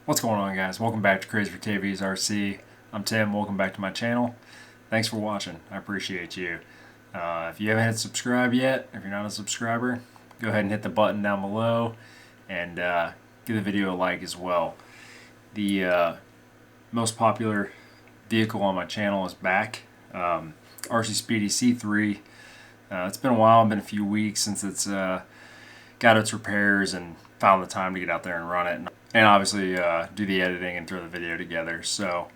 What's going on, guys? Welcome back to Crazy for KV's RC. I'm Tim. Welcome back to my channel. Thanks for watching. I appreciate you. If you haven't hit subscribe yet, if you're not a subscriber, go ahead and hit the button down below and give the video a like as well. The most popular vehicle on my channel is back. RC SPEEDY C3. It's been a while, been a few weeks since it's got its repairs and found the time to get out there and run it. And obviously do the editing and throw the video together. So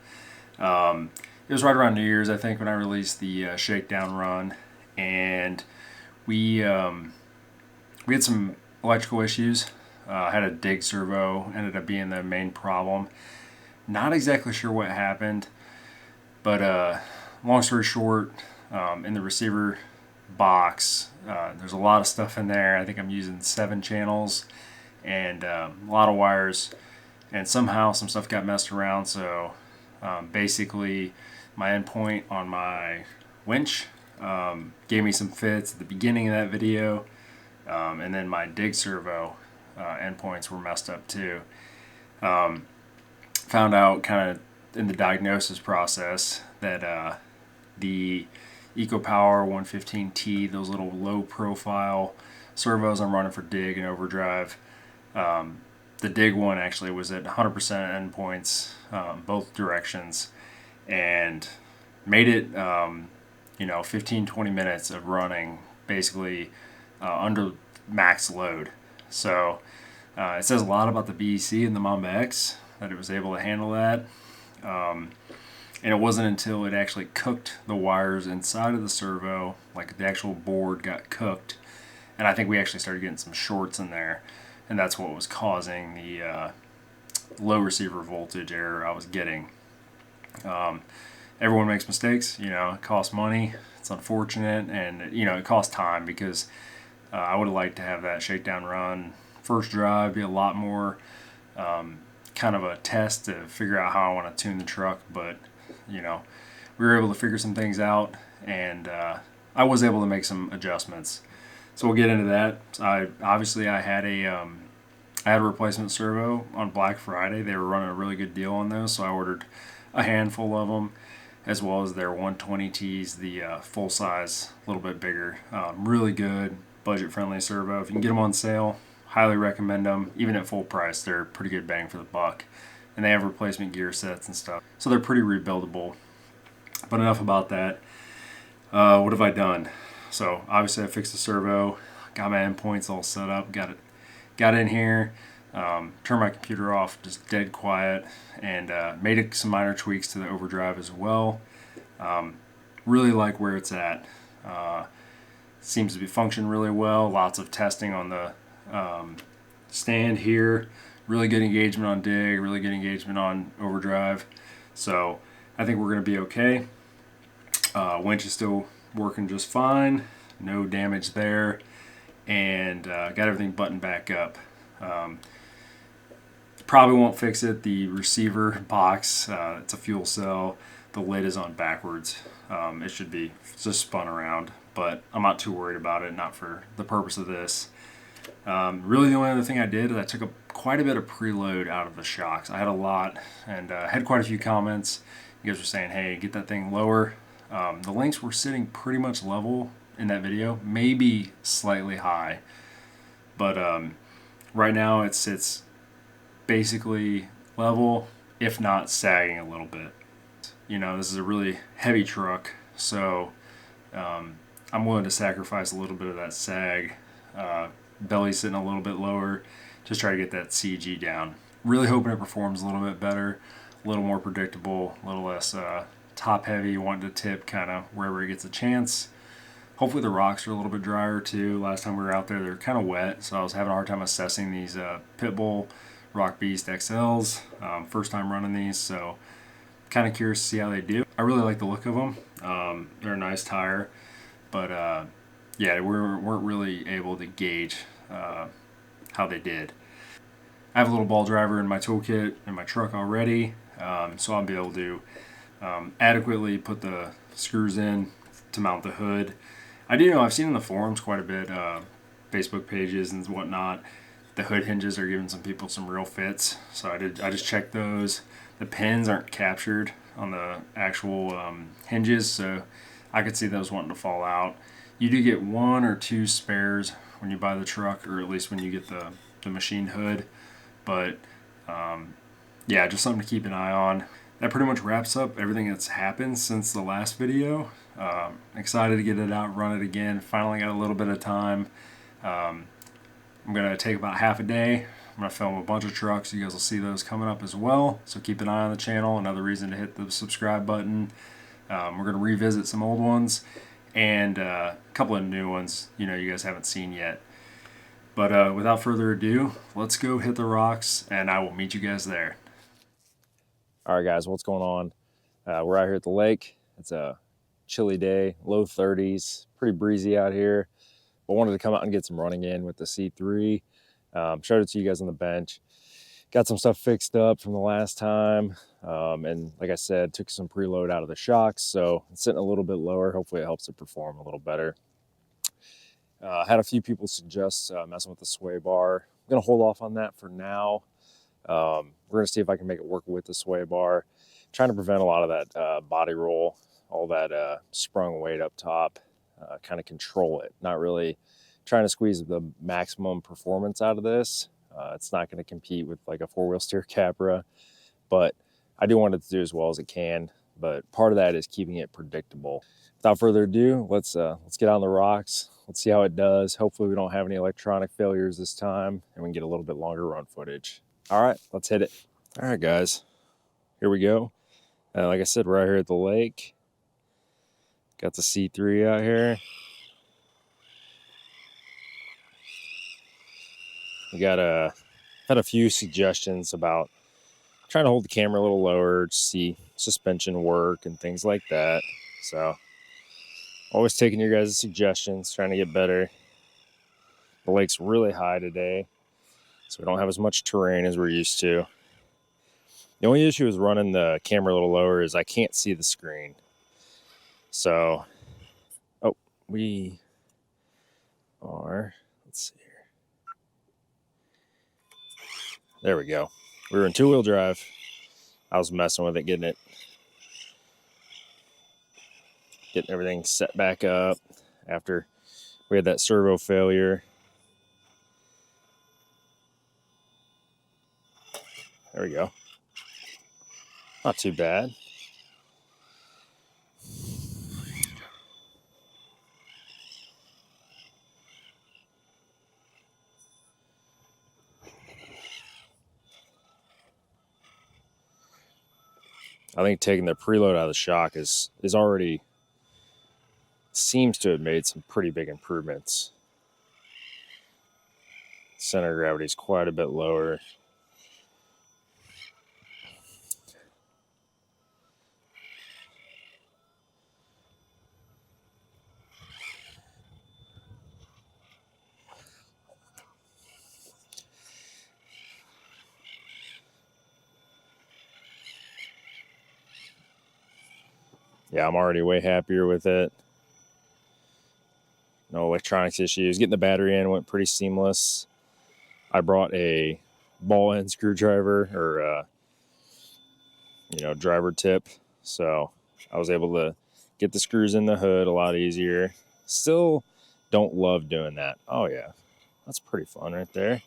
it was right around New Year's, I think, when I released the shakedown run, and we had some electrical issues. I had a dig servo, ended up being the main problem. Not exactly sure what happened, but long story short, in the receiver box, there's a lot of stuff in there. I think I'm using 7 channels and a lot of wires, and somehow some stuff got messed around. So basically my endpoint on my winch gave me some fits at the beginning of that video, and then my dig servo endpoints were messed up too. Found out kind of in the diagnosis process that the EcoPower 115T, those little low profile servos I'm running for dig and overdrive, the dig one actually was at 100% endpoints, both directions, and made it 15-20 minutes of running basically under max load. So it says a lot about the BEC and the Mamba X that it was able to handle that, and it wasn't until it actually cooked the wires inside of the servo, like the actual board got cooked, and I think we actually started getting some shorts in there, and that's what was causing the low receiver voltage error I was getting. Everyone makes mistakes, it costs money, it's unfortunate, and it costs time, because I would have liked to have that shakedown run first drive be a lot more kind of a test to figure out how I want to tune the truck, but we were able to figure some things out, and I was able to make some adjustments. So we'll get into that. I had a replacement servo on Black Friday. They were running a really good deal on those, so I ordered a handful of them, as well as their 120Ts, the full size, a little bit bigger. Really good, budget friendly servo. If you can get them on sale, highly recommend them. Even at full price, they're pretty good bang for the buck. And they have replacement gear sets and stuff, so they're pretty rebuildable. But enough about that. What have I done? So obviously I fixed the servo, got my endpoints all set up, got in here, turned my computer off, just dead quiet, and made some minor tweaks to the overdrive as well. Really like where it's at. Seems to be functioning really well. Lots of testing on the stand here. Really good engagement on dig, really good engagement on overdrive. So I think we're going to be okay. Winch is still working just fine, no damage there, and got everything buttoned back up. Probably won't fix it. The receiver box, it's a fuel cell, the lid is on backwards. It should be just spun around, but I'm not too worried about it, not for the purpose of this. Really the only other thing I did is I took quite a bit of preload out of the shocks. I had a lot, and had quite a few comments. You guys were saying, hey, get that thing lower. The links were sitting pretty much level in that video, maybe slightly high, but right now it sits basically level, if not sagging a little bit. This is a really heavy truck, so I'm willing to sacrifice a little bit of that sag. Belly sitting a little bit lower, just try to get that CG down. Really hoping it performs a little bit better, a little more predictable, a little less top heavy, wanting to tip kind of wherever it gets a chance. Hopefully the rocks are a little bit drier too. Last time we were out there, they're kind of wet, so I was having a hard time assessing these Pitbull Rock Beast XLs. First time running these, so kind of curious to see how they do. I really like the look of them. They're a nice tire, but yeah, we weren't really able to gauge how they did. I have a little ball driver in my toolkit in my truck already, so I'll be able to adequately put the screws in to mount the hood. I do know I've seen in the forums quite a bit, Facebook pages and whatnot, the hood hinges are giving some people some real fits. So I just checked those. The pins aren't captured on the actual hinges, so I could see those wanting to fall out. You do get 1 or 2 spares when you buy the truck, or at least when you get the machine hood. But yeah, just something to keep an eye on. That pretty much wraps up everything that's happened since the last video. Excited to get it out, run it again. Finally got a little bit of time. I'm going to take about half a day. I'm going to film a bunch of trucks. You guys will see those coming up as well. So keep an eye on the channel. Another reason to hit the subscribe button. We're going to revisit some old ones and a couple of new ones you guys haven't seen yet. But without further ado, let's go hit the rocks and I will meet you guys there. All right, guys, what's going on? We're out here at the lake. It's a chilly day, low 30s, pretty breezy out here. I wanted to come out and get some running in with the C3. Showed it to you guys on the bench. Got some stuff fixed up from the last time. And like I said, took some preload out of the shocks, so it's sitting a little bit lower. Hopefully it helps it perform a little better. Had a few people suggest messing with the sway bar. I'm going to hold off on that for now. We're going to see if I can make it work with the sway bar. Trying to prevent a lot of that body roll, all that sprung weight up top. Kind of control it, not really trying to squeeze the maximum performance out of this. It's not going to compete with like a 4-wheel steer Capra, but I do want it to do as well as it can. But part of that is keeping it predictable. Without further ado, let's get on the rocks. Let's see how it does. Hopefully we don't have any electronic failures this time and we can get a little bit longer run footage. All right, let's hit it. All right, guys, here we go. Like I said, we're out here at the lake. Got the C3 out here. We got had a few suggestions about trying to hold the camera a little lower to see suspension work and things like that. So always taking your guys' suggestions, trying to get better. The lake's really high today, so we don't have as much terrain as we're used to. The only issue with running the camera a little lower is I can't see the screen. So, oh, we are, let's see here. There we go. We were in 2-wheel drive. I was messing with it, getting everything set back up after we had that servo failure. There we go. Not too bad. I think taking the preload out of the shock is already seems to have made some pretty big improvements. Center of gravity is quite a bit lower. Yeah, I'm already way happier with it. No electronics issues. Getting the battery in went pretty seamless. I brought a ball end screwdriver or driver tip, so I was able to get the screws in the hood a lot easier. Still don't love doing that. Oh yeah, that's pretty fun right there.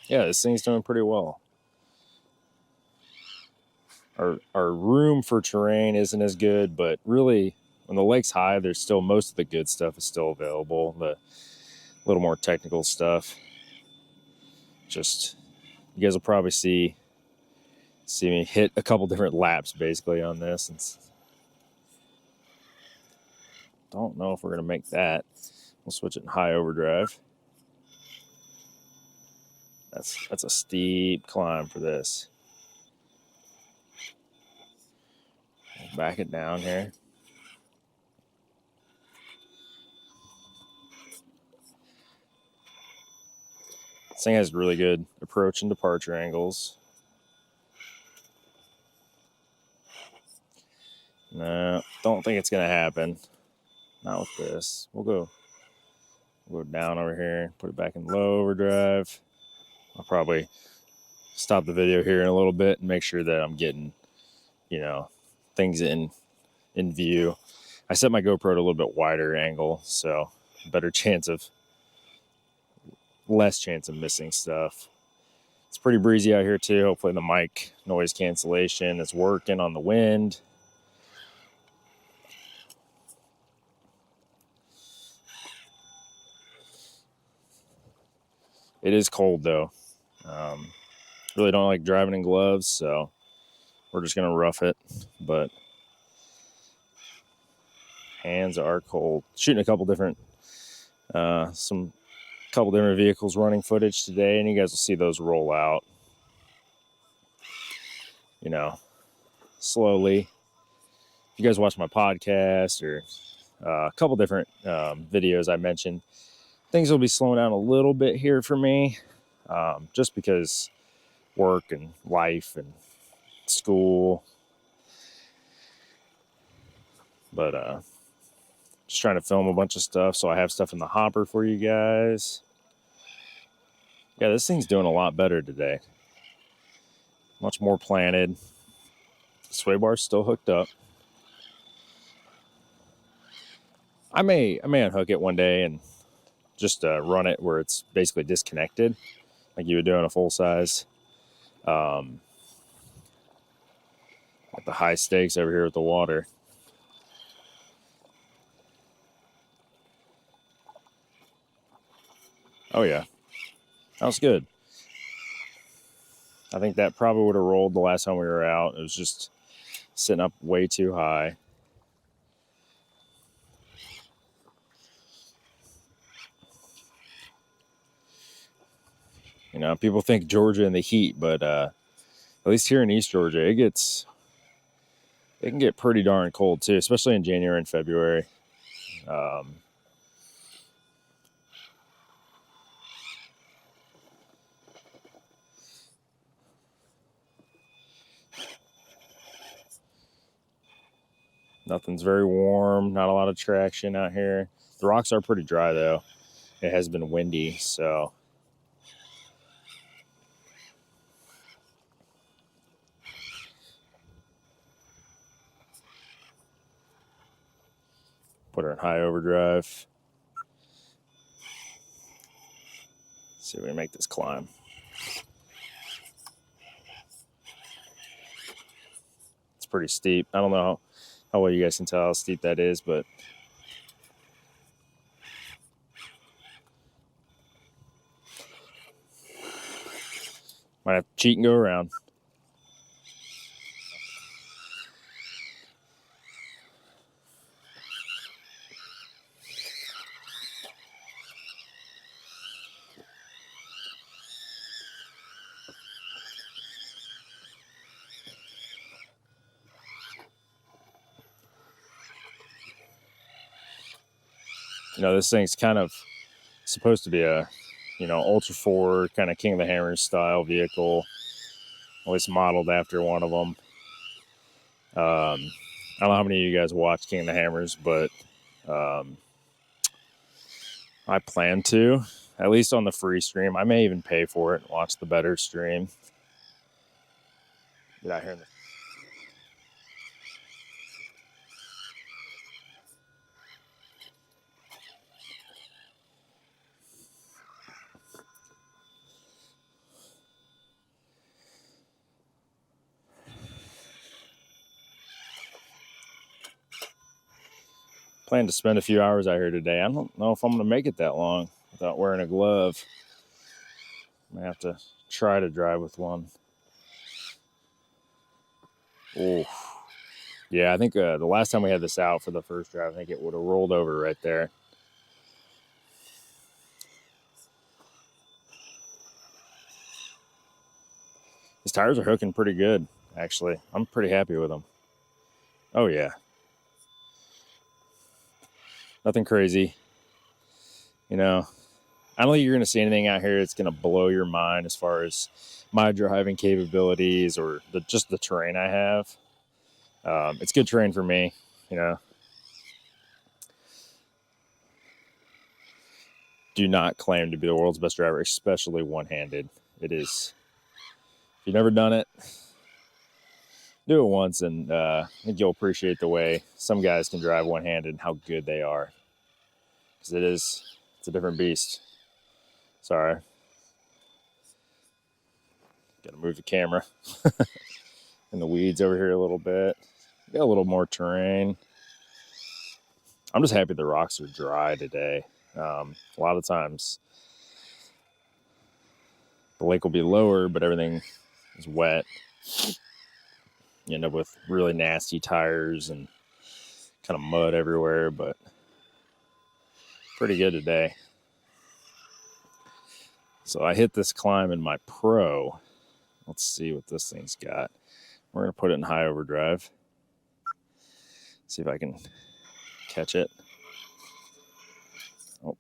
Yeah, this thing's doing pretty well. Our room for terrain isn't as good, but really when the lake's high, there's still most of the good stuff is still available. The little more technical stuff. Just, you guys will probably see me hit a couple different laps basically on this. And don't know if we're gonna make that. We'll switch it in high overdrive. That's a steep climb for this. Back it down here. This thing has really good approach and departure angles. No, don't think it's gonna happen. Not with this. We'll Go down over here, put it back in low overdrive. I'll probably stop the video here in a little bit and make sure that I'm getting, you know, things in view. I set my GoPro at a little bit wider angle, so less chance of missing stuff. It's pretty breezy out here too. Hopefully the mic noise cancellation is working on the wind. It is cold though. Really don't like driving in gloves, so we're just gonna rough it, but hands are cold. Shooting a couple different vehicles running footage today, and you guys will see those roll out, you know, slowly. If you guys watch my podcast or a couple different videos I mentioned, things will be slowing down a little bit here for me, just because work and life and school. But just trying to film a bunch of stuff, so I have stuff in the hopper for you guys. Yeah, this thing's doing a lot better today. Much more planted. The sway bar's still hooked up. I may unhook it one day and just run it where it's basically disconnected, like you would do on a full size. At the high stakes over here with the water. Oh yeah, that was good. I think that probably would have rolled the last time we were out. It was just sitting up way too high. You know, people think Georgia in the heat, but at least here in East Georgia, it can get pretty darn cold too, especially in January and February. Nothing's very warm, not a lot of traction out here. The rocks are pretty dry though. It has been windy, so. Put her in high overdrive. See if we can make this climb. It's pretty steep. I don't know how well you guys can tell how steep that is, but might have to cheat and go around. You know, this thing's kind of supposed to be a, you know, Ultra 4 kind of King of the Hammers style vehicle. Always modeled after one of them. I don't know how many of you guys watch King of the Hammers, but I plan to, at least on the free stream. I may even pay for it and watch the better stream. Get out here in the plan to spend a few hours out here today. I don't know if I'm going to make it that long without wearing a glove. I'm going to have to try to drive with one. Oh, yeah, I think the last time we had this out for the first drive, I think it would have rolled over right there. These tires are hooking pretty good, actually. I'm pretty happy with them. Oh, yeah. Nothing crazy. You know, I don't think you're going to see anything out here that's going to blow your mind as far as my driving capabilities or just the terrain I have. It's good terrain for me, you know. do not claim to be the world's best driver, especially one-handed. It is, if you've never done it, do it once, and I think you'll appreciate the way some guys can drive one-handed and how good they are. Because it's a different beast. Sorry. Gotta move the camera. In the weeds over here a little bit. Got a little more terrain. I'm just happy the rocks are dry today. A lot of times the lake will be lower, but everything is wet. You end up with really nasty tires and kind of mud everywhere, but pretty good today. So I hit this climb in my Pro. Let's see what this thing's got. We're going to put it in high overdrive. See if I can catch it. Oh.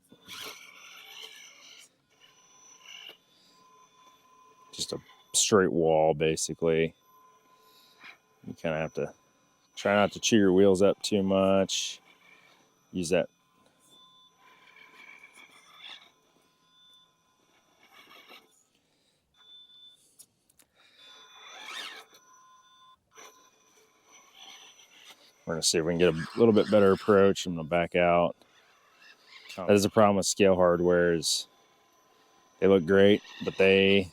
Just a straight wall, basically. You kind of have to try not to chew your wheels up too much. Use that. We're going to see if we can get a little bit better approach. I'm going to back out. That is the problem with scale hardware is they look great, but they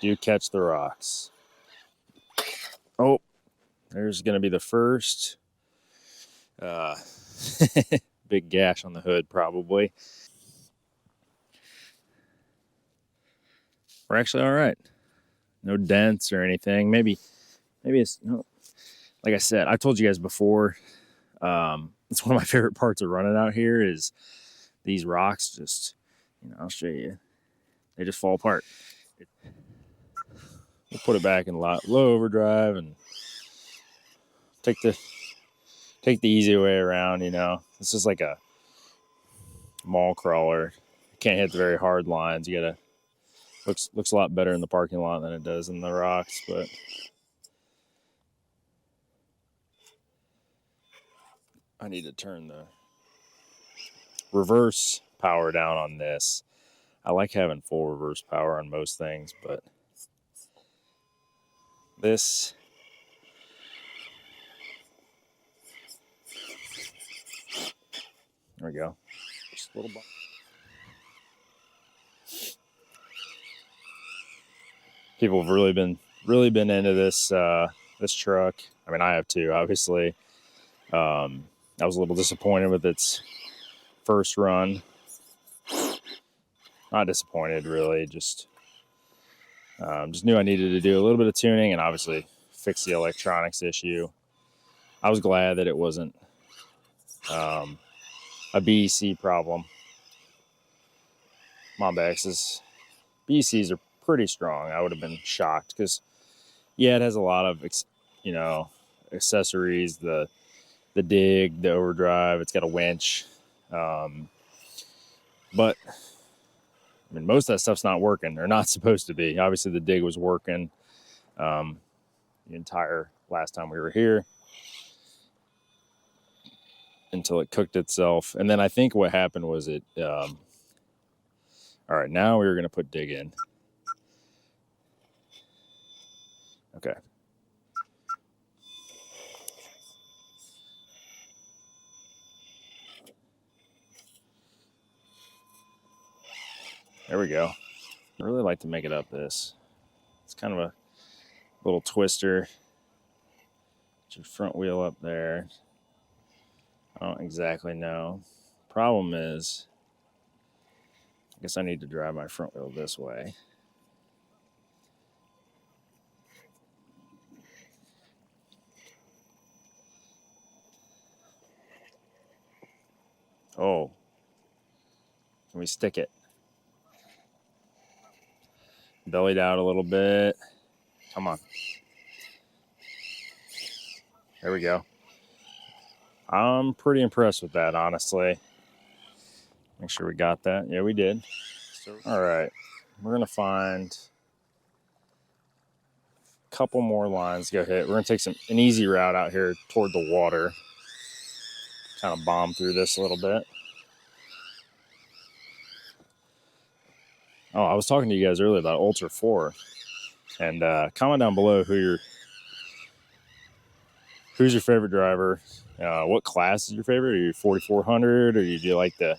do catch the rocks. Oh, there's going to be the first big gash on the hood, probably. We're actually all right. No dents or anything. Maybe it's, no. Like I said, I told you guys before, it's one of my favorite parts of running out here is these rocks just, I'll show you. They just fall apart. We'll put it back in low overdrive and take the easy way around, This is like a mall crawler. You can't hit the very hard lines. You gotta, looks a lot better in the parking lot than it does in the rocks, but I need to turn the reverse power down on this. I like having full reverse power on most things, but this, there we go. Just a little bit. People have really been into this this truck. I mean, I have too, obviously. I was a little disappointed with its first run. Not disappointed, really. Just knew I needed to do a little bit of tuning and obviously fix the electronics issue. I was glad that it wasn't a BEC problem. Mombex's BECs are pretty strong. I would have been shocked because, yeah, it has a lot of, accessories, the dig, the overdrive, it's got a winch. But I mean, most of that stuff's not working. They're not supposed to be. Obviously, the dig was working the entire last time we were here until it cooked itself. And then I think what happened was it... all right, now we're going to put dig in. Okay. There we go. I really like to make it up this. It's kind of a little twister. Get your front wheel up there. I don't exactly know. Problem is, I guess I need to drive my front wheel this way. Oh. Can we stick it? Bellied out a little bit. Come on. There we go. I'm pretty impressed with that, honestly. Make sure we got that. Yeah, we did. All right. We're going to find a couple more lines to go hit. We're going to take an easy route out here toward the water. Kind of bomb through this a little bit. Oh, I was talking to you guys earlier about Ultra 4, and comment down below who's your favorite driver. What class is your favorite? Are you 4400, or do you like the?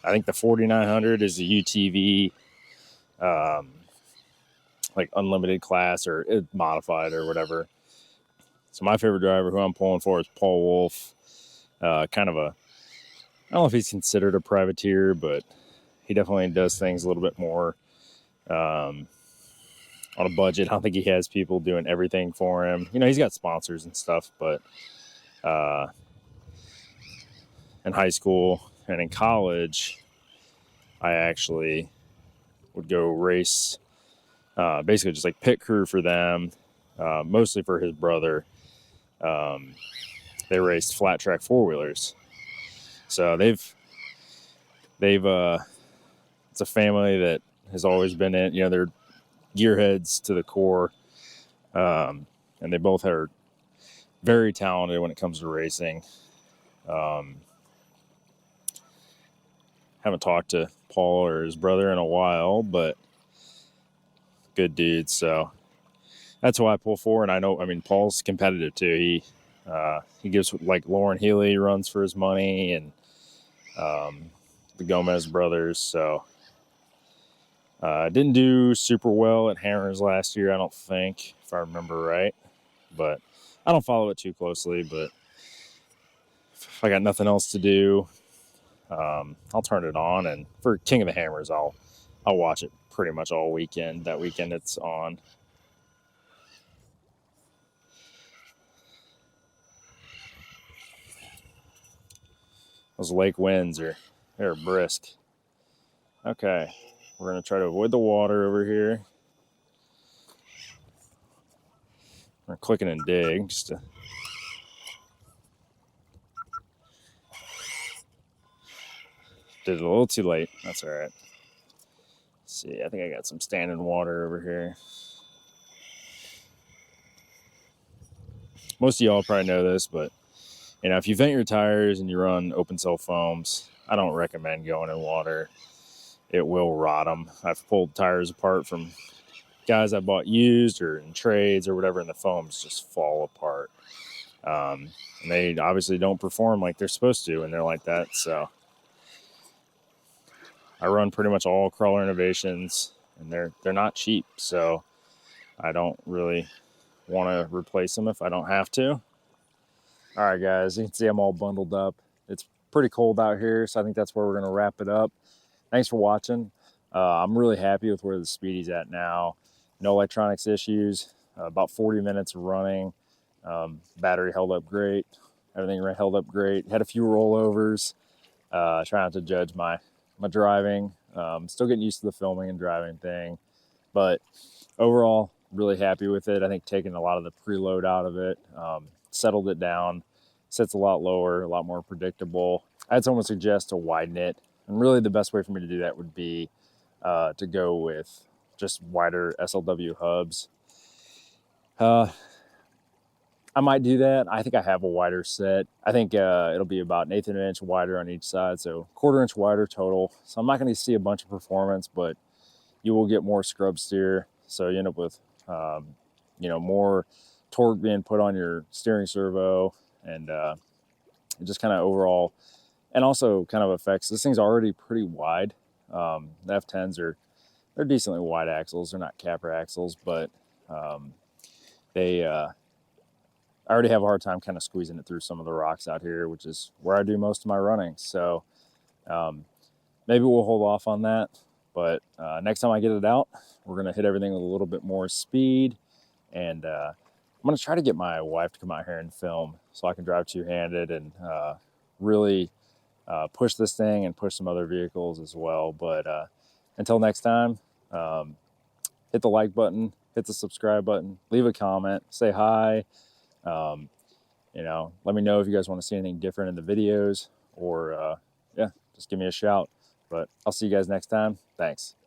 I think the 4900 is the UTV, like unlimited class or modified or whatever. So my favorite driver, who I'm pulling for, is Paul Wolf. Kind of a, I don't know if he's considered a privateer, but he definitely does things a little bit more on a budget. I don't think he has people doing everything for him. You know, he's got sponsors and stuff, but in high school and in college, I actually would go race, basically just like pit crew for them, mostly for his brother. They raced flat track 4-wheelers. So they've it's a family that has always been in, you know, they're gearheads to the core. And they both are very talented when it comes to racing. Haven't talked to Paul or his brother in a while, but good dudes. So that's why I pull for. And I know, I mean, Paul's competitive too. He gives, like, Lauren Healy runs for his money, and the Gomez brothers. So didn't do super well at Hammers last year, I don't think, if I remember right. But I don't follow it too closely. But if I got nothing else to do, I'll turn it on. And for King of the Hammers, I'll watch it pretty much all weekend. That weekend it's on. Those lake winds they're brisk. Okay, we're gonna try to avoid the water over here. We're clicking and dig just to. Did it a little too late. That's all right. Let's see, I think I got some standing water over here. Most of y'all probably know this, but you know, if you vent your tires and you run open cell foams, I don't recommend going in water. It will rot them. I've pulled tires apart from guys I bought used or in trades or whatever, and the foams just fall apart. And they obviously don't perform like they're supposed to when they're like that. So I run pretty much all Crawler Innovations, and they're not cheap. So I don't really want to replace them if I don't have to. All right, guys, you can see I'm all bundled up. It's pretty cold out here, so I think that's where we're going to wrap it up. Thanks for watching. I'm really happy with where the Speedy's at now. No electronics issues. About 40 minutes of running. Battery held up great. Everything held up great. Had a few rollovers. Trying to judge my driving. Still getting used to the filming and driving thing. But overall, really happy with it. I think taking a lot of the preload out of it. Settled it down, sits a lot lower, a lot more predictable. I'd almost suggest to widen it, and really the best way for me to do that would be to go with just wider SLW hubs. I might do that. I think I have a wider set. I think it'll be about 1/8 of an inch wider on each side, so 1/4 inch wider total. So I'm not going to see a bunch of performance, but you will get more scrub steer. So you end up with you know, more torque being put on your steering servo, and it just kind of overall, and also kind of affects, this thing's already pretty wide. The F10s they're decently wide axles. They're not capper axles, but I already have a hard time kind of squeezing it through some of the rocks out here, which is where I do most of my running. So maybe we'll hold off on that, but next time I get it out, we're going to hit everything with a little bit more speed. And I'm going to try to get my wife to come out here and film so I can drive two-handed and really push this thing and push some other vehicles as well. But until next time, hit the like button, hit the subscribe button, leave a comment, say hi. You know, let me know if you guys want to see anything different in the videos, or yeah, just give me a shout. But I'll see you guys next time. Thanks.